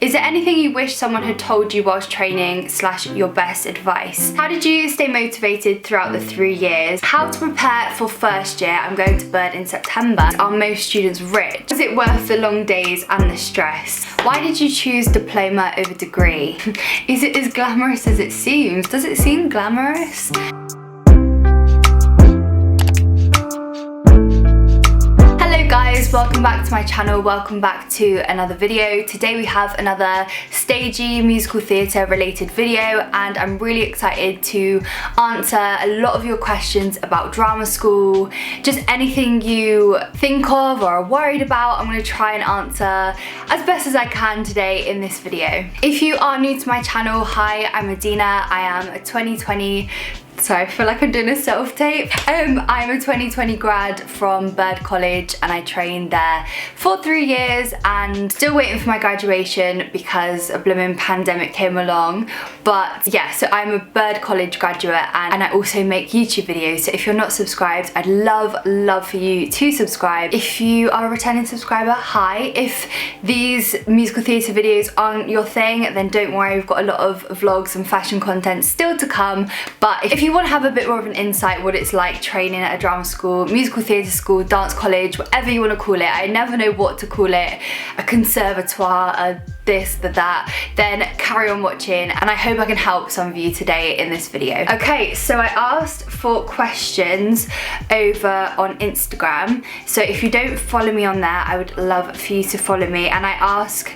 Is there anything you wish someone had told you whilst training / your best advice? How did you stay motivated throughout the 3 years? How to prepare for first year? I'm going to BIRD in September. Are most students rich? Was it worth the long days and the stress? Why did you choose diploma over degree? Is it as glamorous as it seems? Does it seem glamorous? Guys, welcome back to my channel, welcome back to another video. Today we have another stagey musical theatre related video and I'm really excited to answer a lot of your questions about drama school, just anything you think of or are worried about. I'm going to try and answer as best as I can today in this video. If you are new to my channel, hi, I'm Adina. I am a 2020 Sorry, I feel like I'm doing a self-tape. I'm a 2020 grad from BIRD College and I trained there for 3 years and still waiting for my graduation because a blooming pandemic came along. But yeah, so I'm a BIRD College graduate and I also make YouTube videos. So if you're not subscribed, I'd love for you to subscribe. If you are a returning subscriber, hi. If these musical theatre videos aren't your thing, then don't worry, we've got a lot of vlogs and fashion content still to come. But if you want to have a bit more of an insight what it's like training at a drama school, musical theatre school, dance college, whatever you want to call it, I never know what to call it, a conservatoire, a this, the that, then carry on watching and I hope I can help some of you today in this video. Okay, so I asked for questions over on Instagram, so if you don't follow me on there, I would love for you to follow me, and I ask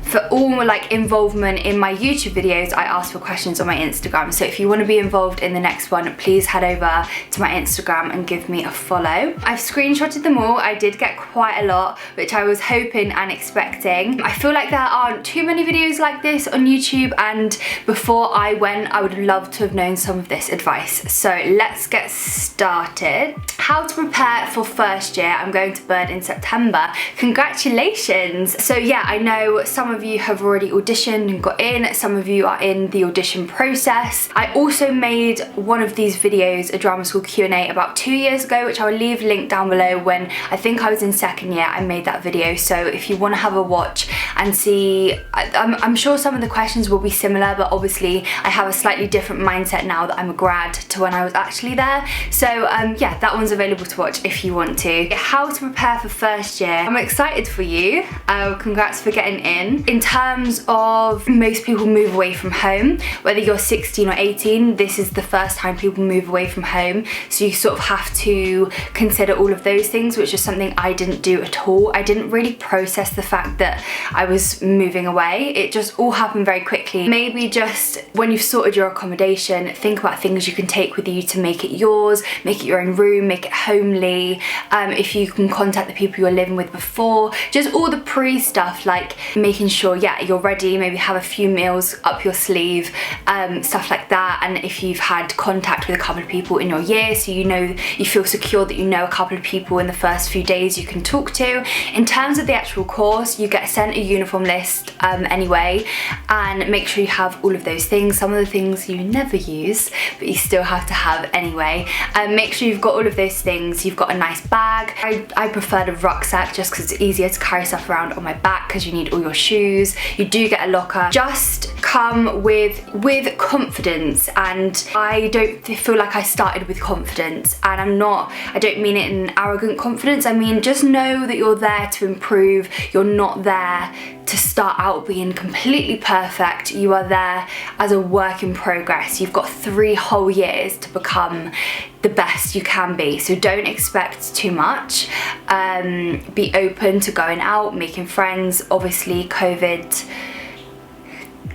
for all like involvement in my YouTube videos, I ask for questions on my Instagram. So if you want to be involved in the next one, please head over to my Instagram and give me a follow. I've screenshotted them all. I did get quite a lot, which I was hoping and expecting. I feel like there aren't too many videos like this on YouTube, and before I went, I would love to have known some of this advice. So let's get started. How to prepare for first year. I'm going to BIRD in September. Congratulations. So yeah, I know some of you have already auditioned and got in, some of you are in the audition process. I also made one of these videos, a drama school Q&A, about 2 years ago, which I will leave a link down below. When I think I was in second year, I made that video. So if you want to have a watch and see, I'm sure some of the questions will be similar, but obviously I have a slightly different mindset now that I'm a grad to when I was actually there. So yeah, that one's available to watch if you want to. How to prepare for first year. I'm excited for you. Congrats for getting in. In terms of, most people move away from home, whether you're 16 or 18, this is the first time people move away from home. So you sort of have to consider all of those things, which is something I didn't do at all. I didn't really process the fact that I was moving away. It just all happened very quickly. Maybe just when you've sorted your accommodation, think about things you can take with you to make it yours, make it your own room, make it homely. If you can contact the people you're living with before, just all the pre-stuff, like making sure, yeah, you're ready, maybe have a few meals up your sleeve, stuff like that. And if you've had contact with a couple of people in your year, so you know, you feel secure that you know a couple of people in the first few days you can talk to. In terms of the actual course, you get sent a uniform list anyway, and make sure you have all of those things. Some of the things you never use, but you still have to have anyway. Make sure you've got all of those things. You've got a nice bag. I prefer the rucksack just because it's easier to carry stuff around on my back because you need all your shoes. You do get a locker. Just come with confidence, and I don't feel like I started with confidence, and I don't mean it in an arrogant confidence. I mean, just know that you're there to improve. You're not there to start out being completely perfect. You are there as a work in progress. You've got 3 whole years to become the best you can be. So don't expect too much. Be open to going out, making friends. Obviously, COVID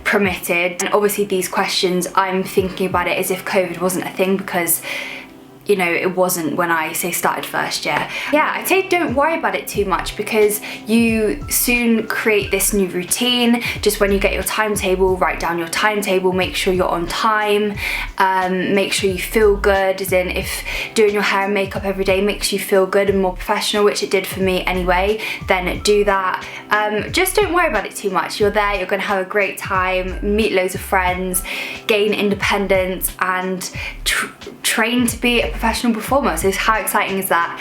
permitted. And obviously these questions, I'm thinking about it as if COVID wasn't a thing, because you know, it wasn't when I say started first year. Yeah, I'd say don't worry about it too much, because you soon create this new routine. Just when you get your timetable, write down your timetable, make sure you're on time, make sure you feel good, as in if doing your hair and makeup every day makes you feel good and more professional, which it did for me anyway, then do that. Just don't worry about it too much. You're there, you're gonna have a great time, meet loads of friends, gain independence, and train to be a professional performer. So how exciting is that?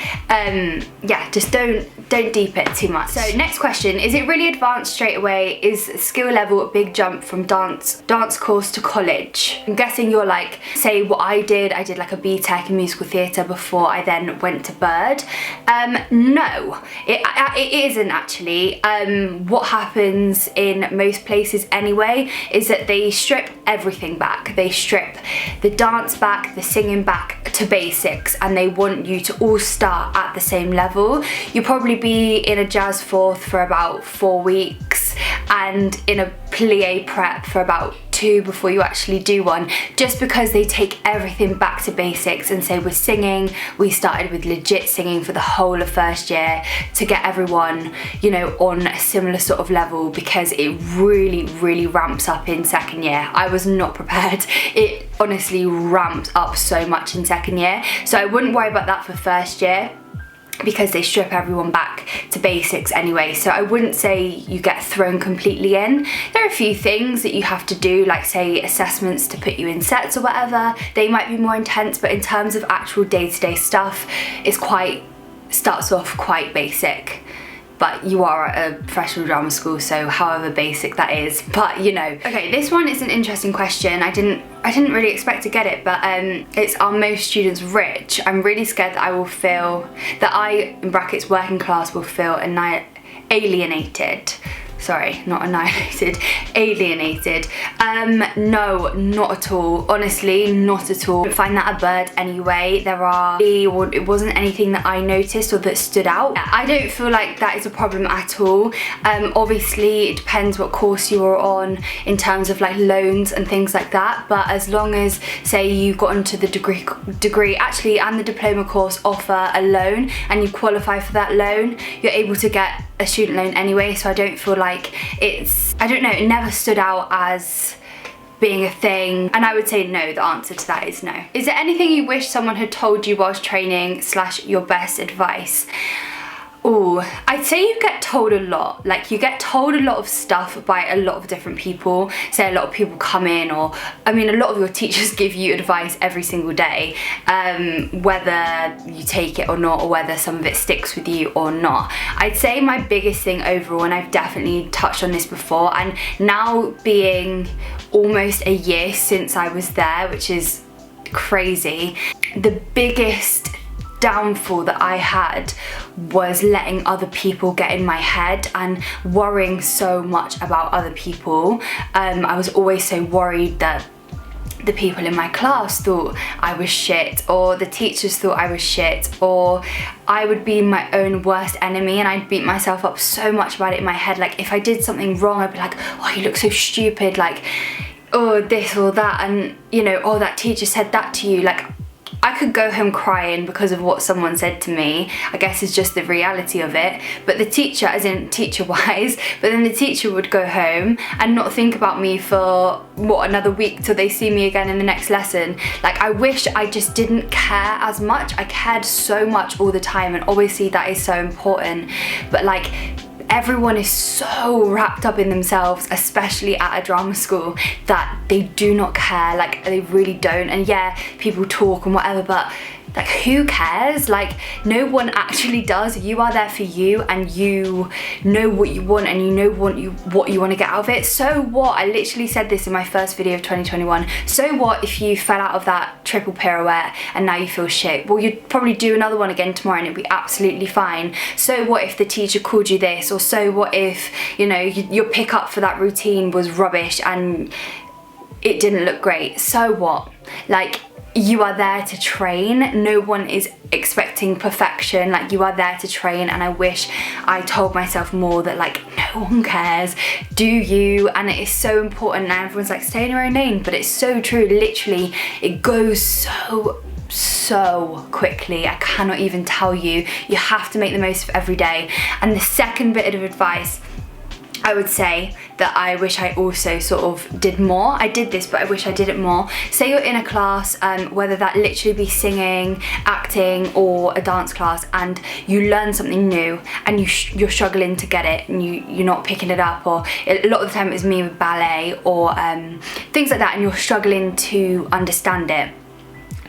Yeah, just don't don't deep it too much. So next question, is it really advanced straight away? Is skill level a big jump from dance course to college? I'm guessing you're like, say what I did like a BTEC in musical theatre before I then went to BIRD. No, it isn't actually. What happens in most places anyway is that they strip everything back. They strip the dance back, the singing back to basics, and they want you to all start at the same level. You'll probably be in a jazz fourth for about 4 weeks and in a plie prep for about 2 before you actually do one, just because they take everything back to basics and say we're singing. We started with legit singing for the whole of first year to get everyone, you know, on a similar sort of level, because it really ramps up in second year. I was not prepared. It honestly ramped up so much in second year, so I wouldn't worry about that for first year, because they strip everyone back to basics anyway. So I wouldn't say you get thrown completely in. There are a few things that you have to do, like say assessments to put you in sets or whatever. They might be more intense, but in terms of actual day-to-day stuff, it's starts off quite basic. But you are at a professional drama school, so however basic that is, but you know. Okay, this one is an interesting question. I didn't really expect to get it, but it's, are most students rich? I'm really scared that I will feel, that I, in brackets working class, will feel alienated. Sorry, not annihilated, alienated. No, not at all. Honestly, not at all. I don't find that at BIRD anyway. It wasn't anything that I noticed or that stood out. I don't feel like that is a problem at all. Obviously, it depends what course you are on in terms of like loans and things like that. But as long as, say, you got into the degree actually, and the diploma course offer a loan and you qualify for that loan, you're able to get a student loan anyway. So I don't feel like I don't know, it never stood out as being a thing, and I would say no. The answer to that is no. Is there anything you wish someone had told you whilst training / your best advice? Oh, I'd say you get told a lot. Like, you get told a lot of stuff by a lot of different people. Say a lot of people come in, or I mean a lot of your teachers give you advice every single day, whether you take it or not, or whether some of it sticks with you or not. I'd say my biggest thing overall, and I've definitely touched on this before, and now being almost a year since I was there, which is crazy, the biggest downfall that I had was letting other people get in my head and worrying so much about other people. I was always so worried that the people in my class thought I was shit, or the teachers thought I was shit, or I would be my own worst enemy, and I'd beat myself up so much about it in my head. Like, if I did something wrong, I'd be like, oh, you look so stupid, like, oh, this or that, and you know, oh, that teacher said that to you. Like, I could go home crying because of what someone said to me. I guess it's just the reality of it. But the teacher, as in teacher-wise, but then the teacher would go home and not think about me for, what, another week till they see me again in the next lesson. Like, I wish I just didn't care as much. I cared so much all the time, and obviously that is so important. But like, everyone is so wrapped up in themselves, especially at a drama school, that they do not care. Like, they really don't. And yeah, people talk and whatever, but like, who cares? Like, no one actually does. You are there for you, and you know what you want, and you know what you want to get out of it. So what? I literally said this in my first video of 2021. So what if you fell out of that triple pirouette and now you feel shit? Well, you'd probably do another one again tomorrow and it'd be absolutely fine. So what if the teacher called you this? Or so what if, you know, your pickup for that routine was rubbish and it didn't look great? So what? Like, you are there to train. No one is expecting perfection. Like, you are there to train, and I wish I told myself more that, like, no one cares, do you? And it is so important. Now everyone's like, stay in your own lane, but it's so true. Literally, it goes so quickly. I cannot even tell you. You have to make the most of every day. And the second bit of advice, I would say that I wish I also sort of did more. I did this, but I wish I did it more. Say you're in a class, whether that literally be singing, acting, or a dance class, and you learn something new and you're struggling to get it, and you're not picking it up, or a lot of the time it was me with ballet or things like that, and you're struggling to understand it.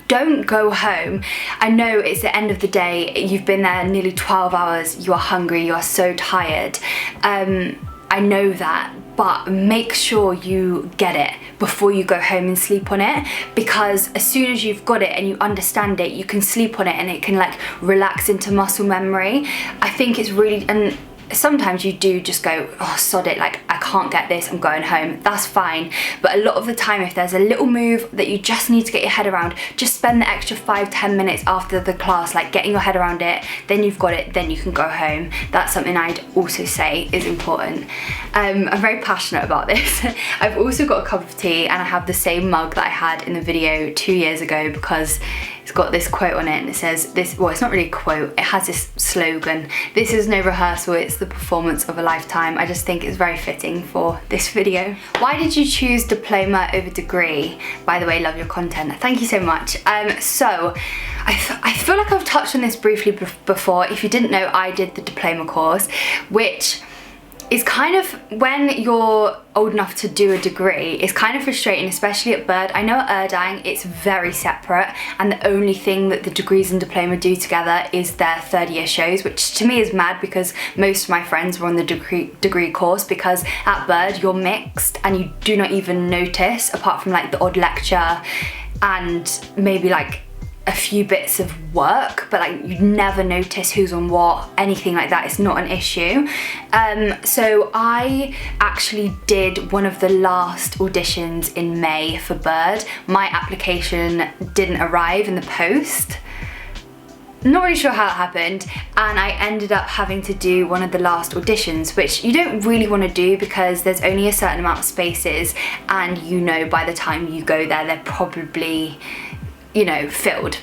don't go home. I know it's the end of the day, you've been there nearly 12 hours, you are hungry, you are so tired. I know that, but make sure you get it before you go home and sleep on it, because as soon as you've got it and you understand it, you can sleep on it and it can like relax into muscle memory. I think it's really, and sometimes you do just go, oh sod it, like I can't get this, I'm going home. That's fine, but a lot of the time if there's a little move that you just need to get your head around, just spend the extra 5-10 minutes after the class like getting your head around it, then you've got it, then you can go home. That's something I'd also say is important. I'm very passionate about this. I've also got a cup of tea and I have the same mug that I had in the video 2 years ago, because it's got this quote on it and it says this, well, it's not really a quote, it has this slogan: this is no rehearsal, it's the performance of a lifetime. I just think it's very fitting for this video. Why did you choose diploma over degree? By the way, love your content, thank you so much. So I feel like I've touched on this briefly before. If you didn't know, I did the diploma course, which is kind of, when you're old enough to do a degree, it's kind of frustrating, especially at BIRD. I know at Erdang it's very separate, and the only thing that the degrees and diploma do together is their third year shows, which to me is mad, because most of my friends were on the degree course, because at BIRD you're mixed and you do not even notice, apart from like the odd lecture and maybe like a few bits of work, but like you never notice who's on what, anything like that. It's not an issue. So I actually did one of the last auditions in May for BIRD. My application didn't arrive in the post. Not really sure how it happened, and I ended up having to do one of the last auditions, which you don't really want to do because there's only a certain amount of spaces, and you know by the time you go there, they're probably, you know, filled.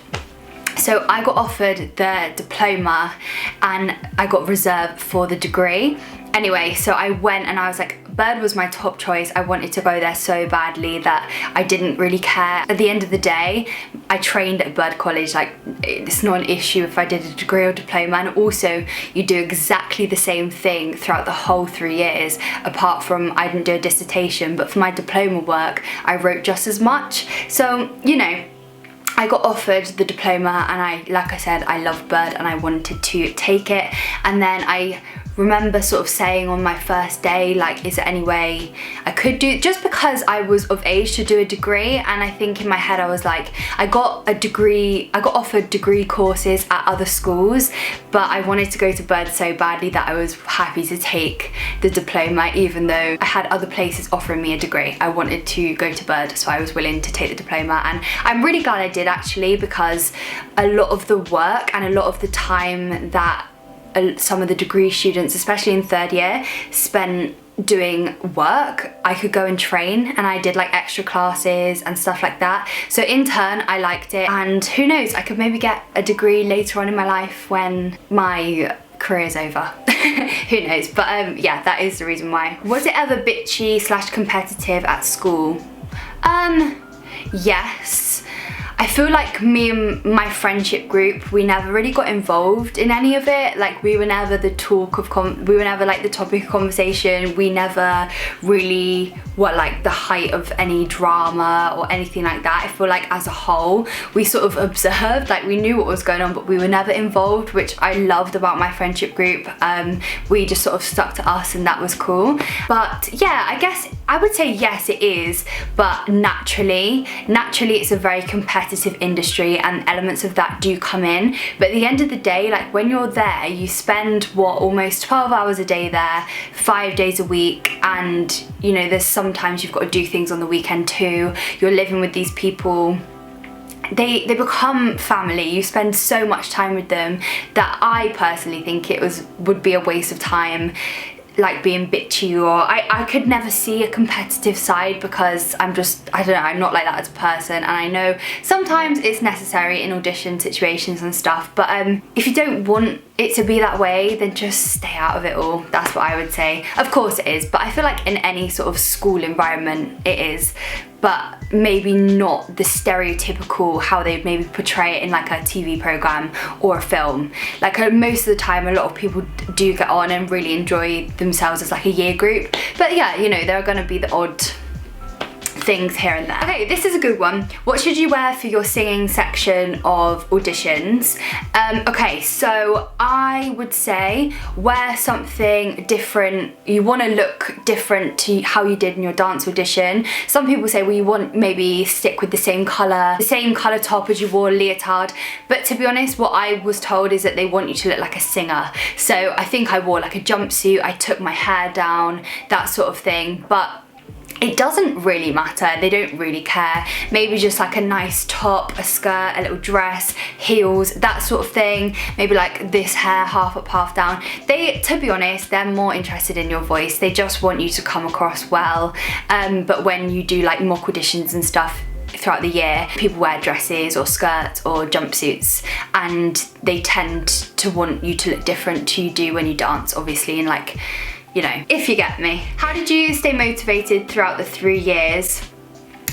So I got offered the diploma and I got reserved for the degree. Anyway, so I went and I was like, BIRD was my top choice. I wanted to go there so badly that I didn't really care. At the end of the day, I trained at BIRD College. Like, it's not an issue if I did a degree or diploma, and also you do exactly the same thing throughout the whole 3 years, apart from I didn't do a dissertation, but for my diploma work, I wrote just as much. So, you know, I got offered the diploma and like I said, I love BIRD and I wanted to take it. And then I remember sort of saying on my first day, like, is there any way I could do, just because I was of age to do a degree, and I think in my head I was like, I got offered degree courses at other schools, but I wanted to go to BIRD so badly that I was happy to take the diploma, even though I had other places offering me a degree. I wanted to go to BIRD, so I was willing to take the diploma, and I'm really glad I did actually, because a lot of the work and a lot of the time that some of the degree students, especially in third year, spent doing work, I could go and train, and I did like extra classes and stuff like that. So in turn, I liked it, and who knows, I could maybe get a degree later on in my life when my career's over. Who knows, but yeah, that is the reason why. Was it ever bitchy / competitive at school? Yes. I feel like me and my friendship group, we never really got involved in any of it. Like, we were never the we were never like the topic of conversation. We never really were like the height of any drama or anything like that. I feel like as a whole, we sort of observed, like we knew what was going on, but we were never involved, which I loved about my friendship group. We just sort of stuck to us, and that was cool. But yeah, I guess I would say yes, it is, but naturally it's a very competitive industry, and elements of that do come in. But at the end of the day, like when you're there, you spend almost 12 hours a day there, 5 days a week, and you know, there's sometimes you've got to do things on the weekend too. You're living with these people. They become family. You spend so much time with them that I personally think it would be a waste of time like being bitchy, or I could never see a competitive side, because I don't know, I'm not like that as a person, and I know sometimes it's necessary in audition situations and stuff, but if you don't want it to be that way, then just stay out of it all. That's what I would say. Of course it is, but I feel like in any sort of school environment it is, but maybe not the stereotypical how they maybe portray it in like a TV program or a film. Like most of the time, a lot of people do get on and really enjoy themselves as like a year group, but yeah, you know, there are going to be the odd things here and there. Okay, this is a good one. What should you wear for your singing section of auditions? Okay, so I would say wear something different. You want to look different to how you did in your dance audition. Some people say, well, you want maybe stick with the same colour top as you wore leotard, but to be honest, what I was told is that they want you to look like a singer. So I think I wore like a jumpsuit, I took my hair down, that sort of thing, but it doesn't really matter, they don't really care. Maybe just like a nice top, a skirt, a little dress, heels, that sort of thing. Maybe like this hair half up, half down. To be honest, they're more interested in your voice. They just want you to come across well. But when you do like mock auditions and stuff throughout the year, people wear dresses or skirts or jumpsuits, and they tend to want you to look different to you do when you dance, obviously, and like, you know, if you get me. How did you stay motivated throughout the 3 years?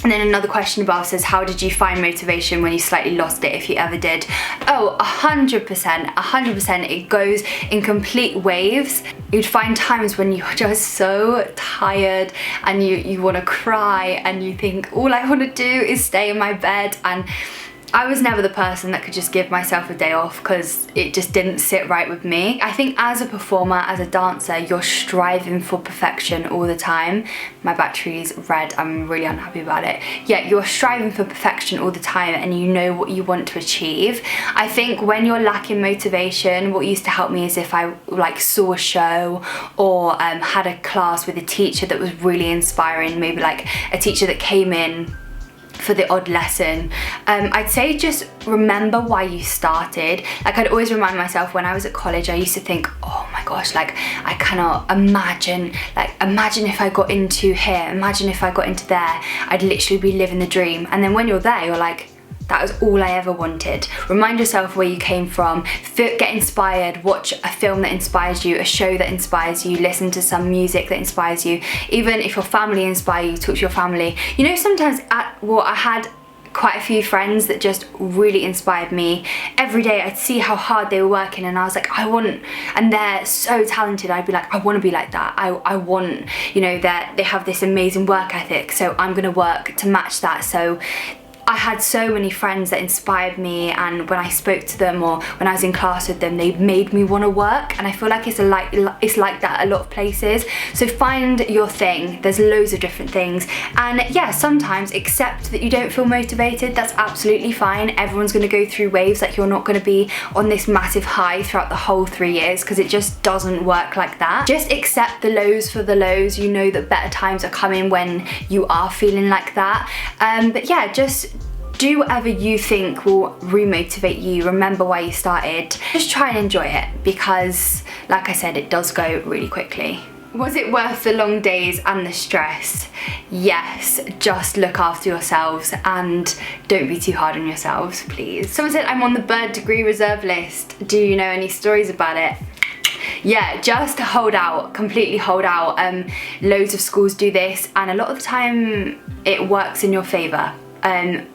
And then another question above says, how did you find motivation when you slightly lost it, if you ever did? Oh, 100%, it goes in complete waves. You'd find times when you're just so tired and you want to cry and you think, all I want to do is stay in my bed. And I was never the person that could just give myself a day off because it just didn't sit right with me. I think as a performer, as a dancer, you're striving for perfection all the time. My battery's red, I'm really unhappy about it. Yeah, you're striving for perfection all the time and you know what you want to achieve. I think when you're lacking motivation, what used to help me is if I like saw a show or had a class with a teacher that was really inspiring, maybe like a teacher that came in for the odd lesson. I'd say just remember why you started. Like, I'd always remind myself when I was at college, I used to think, oh my gosh, like I cannot imagine, like imagine if I got into here, imagine if I got into there, I'd literally be living the dream. And then when you're there, you're like, that was all I ever wanted. Remind yourself where you came from, get inspired, watch a film that inspires you, a show that inspires you, listen to some music that inspires you. Even if your family inspire you, talk to your family. You know, sometimes I had quite a few friends that just really inspired me. Every day I'd see how hard they were working and I was like, and they're so talented, I'd be like, I want to be like that. I want, you know, they have this amazing work ethic, so I'm gonna work to match that. So I had so many friends that inspired me, and when I spoke to them or when I was in class with them, they made me want to work, and I feel like it's like that a lot of places. So find your thing. There's loads of different things, and yeah, sometimes accept that you don't feel motivated. That's absolutely fine. Everyone's going to go through waves. Like, you're not going to be on this massive high throughout the whole 3 years, because it just doesn't work like that. Just accept the lows for the lows. You know that better times are coming when you are feeling like that. But yeah, just do whatever you think will remotivate you. Remember why you started. Just try and enjoy it, because like I said, it does go really quickly. Was it worth the long days and the stress? Yes, just look after yourselves and don't be too hard on yourselves, please. Someone said I'm on the BIRD degree reserve list. Do you know any stories about it? Yeah, just hold out, completely hold out. Loads of schools do this, and a lot of the time it works in your favour.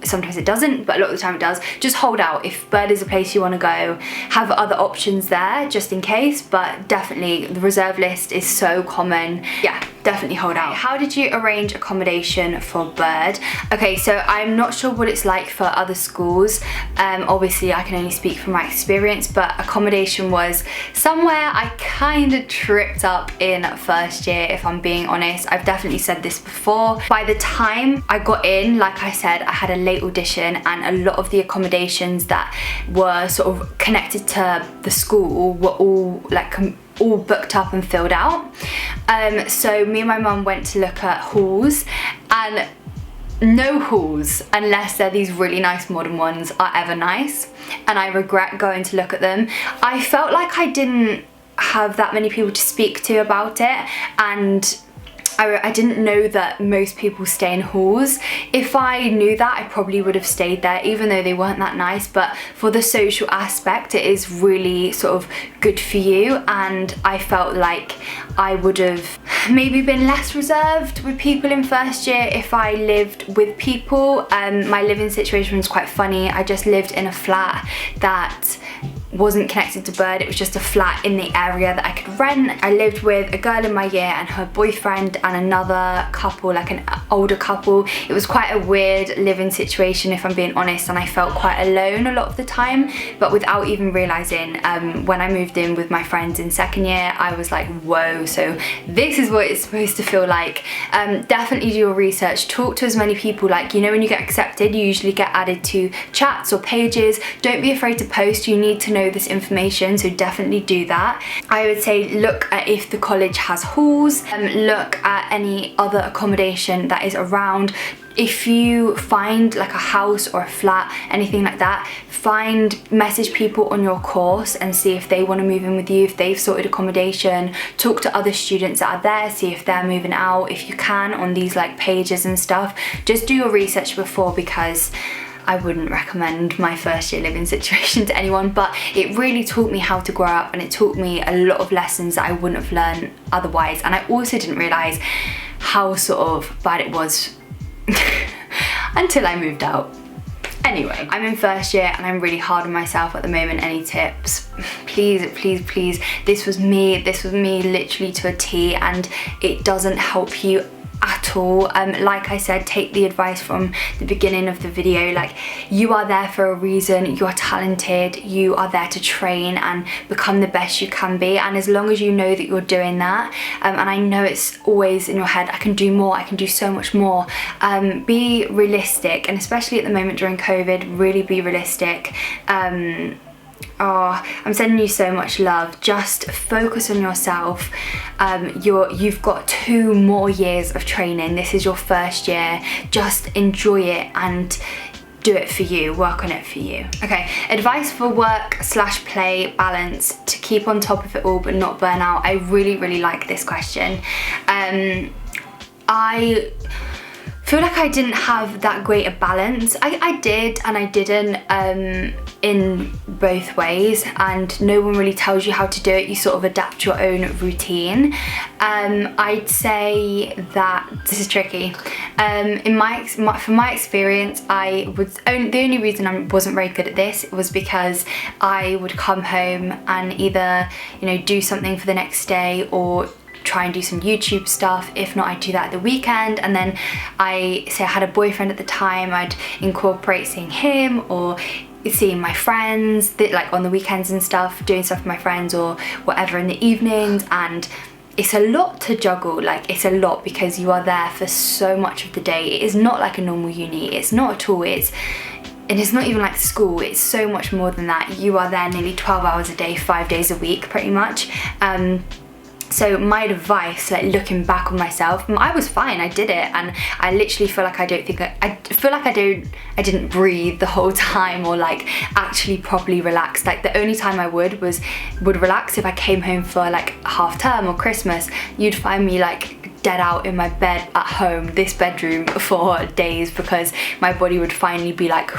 Sometimes it doesn't, but a lot of the time it does. Just hold out. If BIRD is a place you want to go, have other options there just in case, but definitely the reserve list is so common. Yeah, definitely hold out. How did you arrange accommodation for BIRD? Okay, so I'm not sure what it's like for other schools. Obviously I can only speak from my experience, but accommodation was somewhere I kind of tripped up in first year, if I'm being honest. I've definitely said this before. By the time I got in, like I said, I had a late audition, and a lot of the accommodations that were sort of connected to the school were all like all booked up and filled out. So me and my mum went to look at halls, and no halls, unless they're these really nice modern ones, are ever nice, and I regret going to look at them. I felt like I didn't have that many people to speak to about it, and I didn't know that most people stay in halls. If I knew that, I probably would have stayed there, even though they weren't that nice. But for the social aspect, it is really sort of good for you, and I felt like I would have maybe been less reserved with people in first year if I lived with people. My living situation was quite funny. I just lived in a flat that wasn't connected to BIRD, it was just a flat in the area that I could rent. I lived with a girl in my year and her boyfriend and another couple, like an older couple. It was quite a weird living situation, if I'm being honest, and I felt quite alone a lot of the time, but without even realising, when I moved in with my friends in second year, I was like, whoa, so this is what it's supposed to feel like. Definitely do your research, talk to as many people, like, you know, when you get accepted, you usually get added to chats or pages. Don't be afraid to post, you need to know this information, so definitely do that. I would say look at if the college has halls, look at any other accommodation that is around. If you find like a house or a flat, anything like that, message people on your course and see if they want to move in with you, if they've sorted accommodation. Talk to other students that are there, see if they're moving out, if you can, on these like pages and stuff. Just do your research before, because I wouldn't recommend my first year living situation to anyone, but it really taught me how to grow up, and it taught me a lot of lessons that I wouldn't have learned otherwise. And I also didn't realise how sort of bad it was until I moved out. Anyway, I'm in first year and I'm really hard on myself at the moment. Any tips? Please, please, please. This was me literally to a T, and it doesn't help you at all. Like I said, take the advice from the beginning of the video. Like, you are there for a reason, you are talented, you are there to train and become the best you can be, and as long as you know that you're doing that, and I know it's always in your head, I can do more, I can do so much more, be realistic, and especially at the moment during COVID, really be realistic. Oh, I'm sending you so much love. Just focus on yourself. You've got 2 more years of training. This is your first year. Just enjoy it and do it for you, work on it for you. Okay, advice for work/play balance to keep on top of it all but not burn out. I really, really like this question. I feel like I didn't have that great a balance. I did and I didn't, in both ways, and no one really tells you how to do it. You sort of adapt your own routine. I'd say that this is tricky. From my experience, the only reason I wasn't very good at this was because I would come home and either, you know, do something for the next day or try and do some YouTube stuff. If not, I'd do that at the weekend, and then I had a boyfriend at the time, I'd incorporate seeing him or seeing my friends, like on the weekends and stuff, doing stuff with my friends or whatever in the evenings. And it's a lot to juggle, like it's a lot, because you are there for so much of the day. It is not like a normal uni, it's not at all. And it's not even like school, it's so much more than that. You are there nearly 12 hours a day, 5 days a week pretty much. So my advice, like looking back on myself, I was fine, I did it, and I literally feel like I didn't breathe the whole time or like actually properly relax. Like the only time I would relax if I came home for like half term or Christmas. You'd find me like dead out in my bed at home, this bedroom, for days, because my body would finally be like,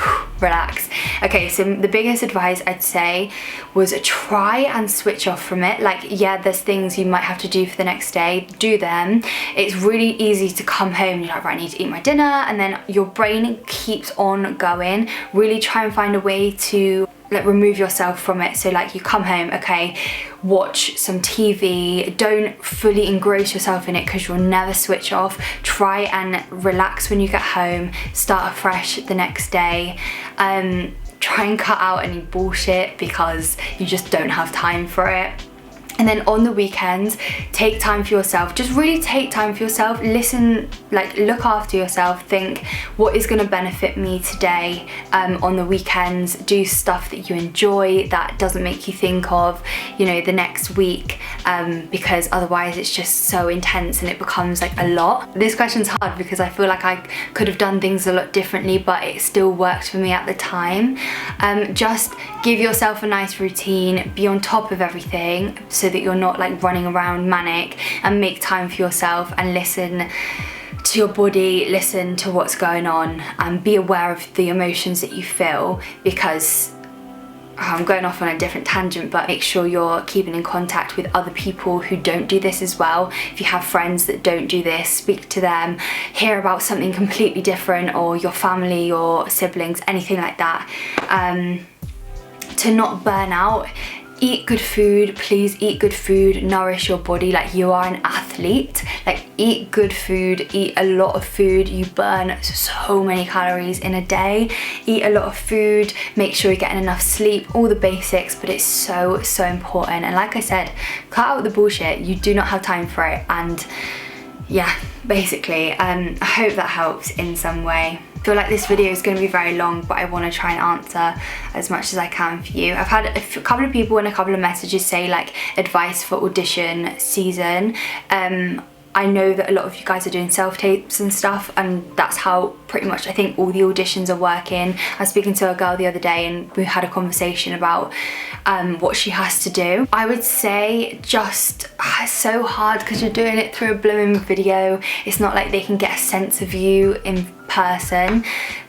relax. Okay, so the biggest advice I'd say was try and switch off from it. Like, yeah, there's things you might have to do for the next day, do them. It's really easy to come home and you're like, right, I need to eat my dinner, and then your brain keeps on going. Really try and find a way to like remove yourself from it. So like you come home, okay, watch some TV, don't fully engross yourself in it because you'll never switch off. Try and relax when you get home, start afresh the next day. Try and cut out any bullshit because you just don't have time for it. And then on the weekends, take time for yourself. Just really take time for yourself. Listen, like look after yourself. Think, what is going to benefit me today? On the weekends, do stuff that you enjoy, that doesn't make you think of, you know, the next week, because otherwise it's just so intense and it becomes like a lot. This question's hard because I feel like I could have done things a lot differently, but it still worked for me at the time. Just give yourself a nice routine, be on top of everything so that you're not like running around manic, and make time for yourself and listen to your body, listen to what's going on, and be aware of the emotions that you feel. Because I'm going off on a different tangent, but make sure you're keeping in contact with other people who don't do this as well. If you have friends that don't do this, speak to them, hear about something completely different, or your family or siblings, anything like that. to not burn out, eat good food, please eat good food, nourish your body like you are an athlete. Like, eat good food, eat a lot of food. You burn so many calories in a day. Eat a lot of food, make sure you're getting enough sleep, all the basics, but it's so important. And like I said, cut out the bullshit. You do not have time for it. And yeah, basically, I hope that helps in some way. I feel like this video is going to be very long, but I want to try and answer as much as I can for you. I've had a couple of people and a couple of messages say like advice for audition season. I know that a lot of you guys are doing self-tapes and stuff, and that's how pretty much I think all the auditions are working. I was speaking to a girl the other day and we had a conversation about what she has to do. I would say just, it's so hard because you're doing it through a blooming video. It's not like they can get a sense of you in person.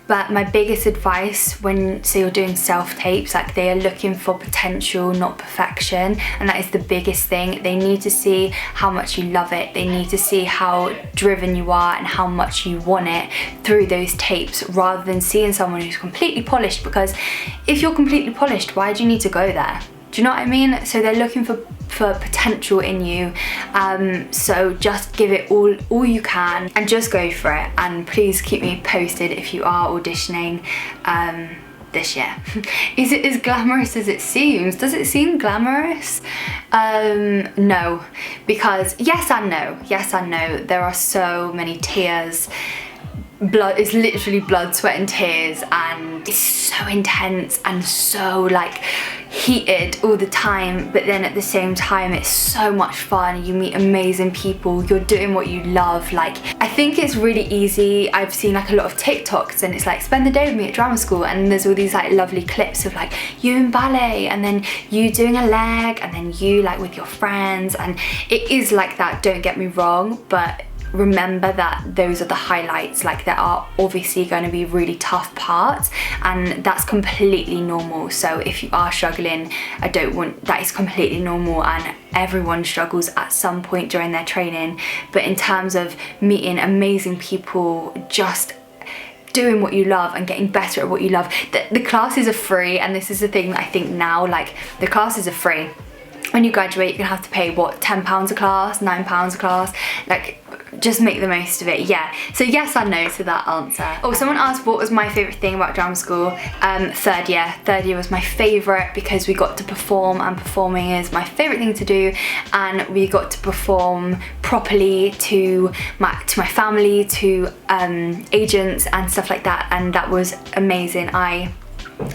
But my biggest advice when, say, you're doing self-tapes, like, they are looking for potential, not perfection, and that is the biggest thing. They need to see how much you love it. They need to see how driven you are and how much you want it through those tapes, rather than seeing someone who's completely polished, because if you're completely polished, why do you need to go there? Do you know what I mean? So they're looking for potential in you, so just give it all you can and just go for it. And please keep me posted if you are auditioning this year. Is it as glamorous as it seems? Does it seem glamorous? No, because yes and no. There are so many tears. Blood, it's literally blood, sweat and tears, and it's so intense and so like heated all the time, but then at the same time it's so much fun. You meet amazing people, you're doing what you love. Like, I think it's really easy. I've seen like a lot of TikToks and it's like, spend the day with me at drama school, and there's all these like lovely clips of like you in ballet and then you doing a leg and then you like with your friends, and it is like that, don't get me wrong, but remember that those are the highlights. Like, there are obviously going to be really tough parts, and that's completely normal. So if you are struggling, that is completely normal, and everyone struggles at some point during their training. But in terms of meeting amazing people, just doing what you love and getting better at what you love, the classes are free, and this is the thing that I think now, like, the classes are free. When you graduate, you're gonna have to pay, what, £10 a class, £9 a class? Like, just make the most of it. Yeah, so yes and no to that answer. Oh, someone asked what was my favourite thing about drama school. Third year was my favourite because we got to perform, and performing is my favourite thing to do, and we got to perform properly to my family, to agents and stuff like that, and that was amazing. I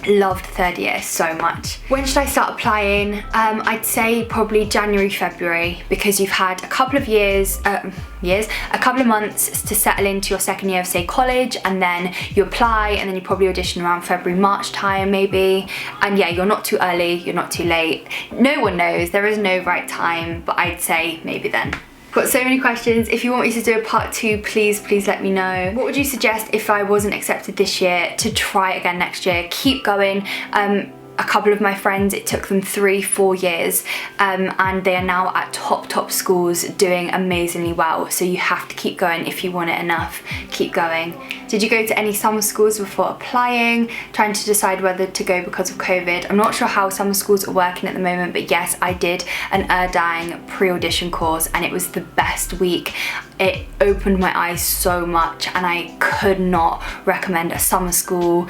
loved third year so much. When should I start applying? I'd say probably January, February, because you've had a couple of a couple of months to settle into your second year of, say, college, and then you apply, and then you probably audition around February, March time maybe. And yeah, you're not too early, you're not too late. No one knows, there is no right time, but I'd say maybe then. Got so many questions. If you want me to do a part 2, please let me know. What would you suggest if I wasn't accepted this year to try again next year? Keep going. A couple of my friends, it took them 3-4 years, and they are now at top schools doing amazingly well. So you have to keep going if you want it enough. Keep going. Did you go to any summer schools before applying? Trying to decide whether to go because of COVID. I'm not sure how summer schools are working at the moment, but yes, I did an Erdang pre-audition course, and it was the best week. It opened my eyes so much, and I could not recommend a summer school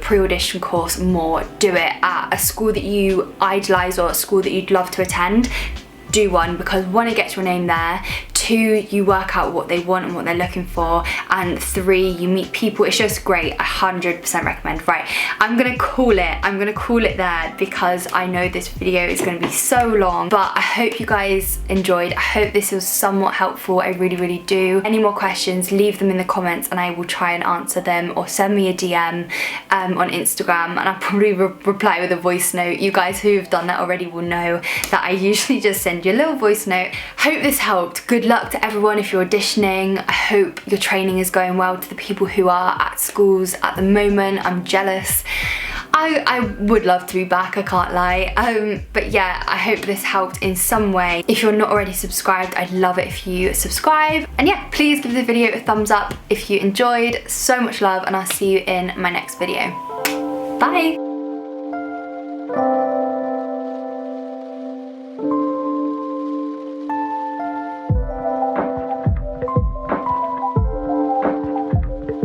pre-audition course more. Do it at a school that you idolise or a school that you'd love to attend. Do one, because 1, it gets your name there, 2, you work out what they want and what they're looking for, and 3, you meet people. It's just great. 100% recommend. Right, I'm gonna call it there, because I know this video is gonna be so long, but I hope you guys enjoyed. I hope this was somewhat helpful. I really do. Any more questions, leave them in the comments and I will try and answer them, or send me a DM on Instagram, and I'll probably reply with a voice note. You guys who have done that already will know that I usually just send you a little voice note. Hope this helped. Good luck to everyone if you're auditioning. I hope your training is going well. To the people who are at schools at the moment, I'm jealous. I would love to be back, I can't lie. But yeah, I hope this helped in some way. If you're not already subscribed, I'd love it if you subscribe. And yeah, please give the video a thumbs up if you enjoyed. So much love, and I'll see you in my next video.